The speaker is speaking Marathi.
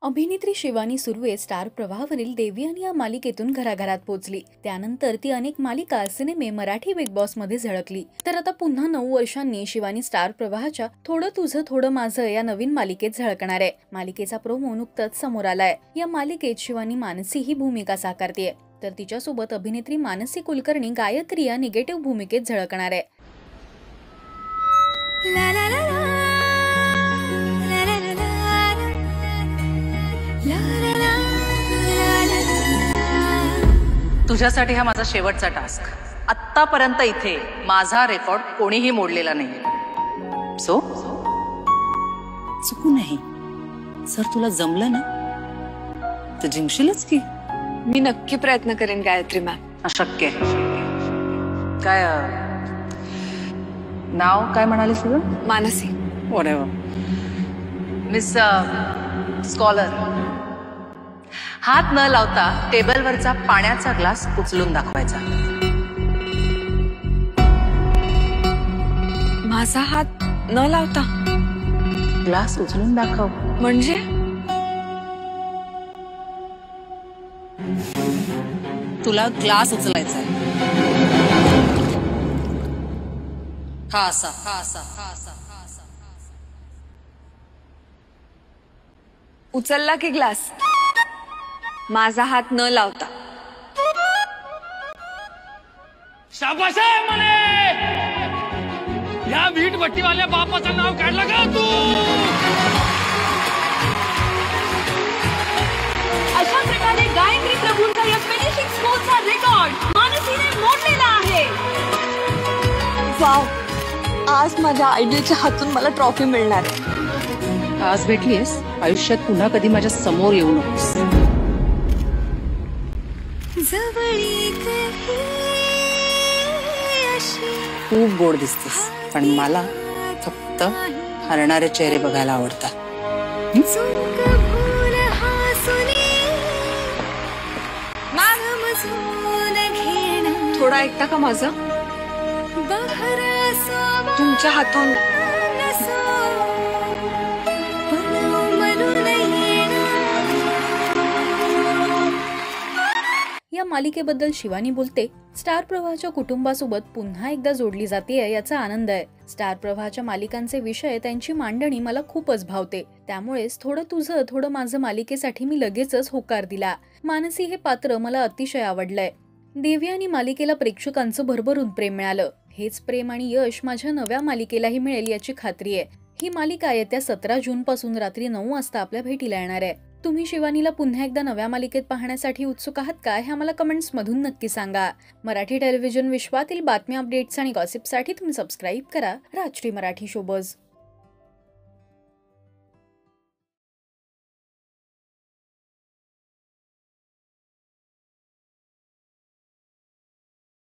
अभिनेत्री शिवानी सुर्वे स्टार प्रवाहावरील देवयानी या मालिकेतून घराघरात पोहोचली। त्यानंतर ती अनेक मालिका, सिनेमे, मराठी बिग बॉस मध्ये झळकली। तर आता पुन्हा 9 वर्षांनी शिवानी स्टार प्रवाहाच्या थोडं तुझं थोडं माझं या नवीन मालिकेत झळकणार आहे। मालिकेचा प्रोमो नुकताच समोर आलाय। या मालिकेत शिवानी मानसी ही भूमिका साकारतेय, तर तिच्यासोबत अभिनेत्री मानसी कुलकर्णी गायत्री या निगेटिव्ह भूमिकेत झळकणार आहे। तुझ्यासाठी हा माझा शेवटचा टास्क। आत्तापर्यंत इथे माझा रेकॉर्ड कोणीही मोडलेला नाही। सो चुकू नाही। सर तुला जमलं ना तर जिंकशीलच की। मी नक्की प्रयत्न करेन गायत्री मॅम। अशक्य काय नाव काय म्हणाले तुझं? मानसी। व्हॉटएव्हर। मिस स्कॉलर, हात न लावता टेबलवरचा पाण्याचा ग्लास उचलून दाखवायचा। माझा हात न लावता ग्लास उचलून दाखव। म्हणजे तुला ग्लास उचलायचा आहे। हा असा, हा असा, हा असा, हा असा। उचलला की ग्लास माझा हात न लावता। शाबाश आहे म्हणे। या वीट भट्टीवाल्या बापाचं नाव काढलं का तू? अशा प्रकारे गायत्री प्रभूंचा या फिनिशिंग स्कूलचा रेकॉर्ड मानसीने मोडलेला आहे। वाव, आज माझ्या आयडलच्या हातून मला ट्रॉफी मिळणार। आज भेटलीस, आयुष्यात पुन्हा कधी माझ्या समोर येऊ नकोस। खूप गोड दिसतेस, पण मला फक्त हरणारे चेहरे बघायला आवडतात। थोडा ऐकता का माझं? तुमच्या हातून या मालिकेबद्दल शिवानी बोलते, स्टार प्रवाहाच्या कुटुंबासोबत पुन्हा एकदा जोडली जातेय याचा आनंद आहे। स्टार प्रवाहाच्या मालिकांचे विषय, त्यांची मांडणी मला खूपच भावते। त्यामुळेच थोडं तुझं थोडं माझं मालिकेसाठी मी लगेचच होकार दिला। मानसी हे पात्र मला अतिशय आवडलंय। देवयानी मालिकेला प्रेक्षकांचं भरभरून प्रेम मिळालं। हेच प्रेम आणि यश माझ्या नव्या मालिकेलाही मिळेल याची खात्री आहे। ही मालिका येत्या 17 जून पासून रात्री 9 वाजता आपल्या भेटीला येणार आहे। तुम्ही शिवानीला पुन्हा एकदा नव्या मालिकेत पाहण्यासाठी उत्सुक आहात का? हे आम्हाला कमेंट्स मधून नक्की सांगा। मराठी टेलिव्हिजन विश्वातील बातम्या, अपडेट्स आणि गॉसिपसाठी तुम्ही सबस्क्राईब करा राजश्री मराठी शोबज।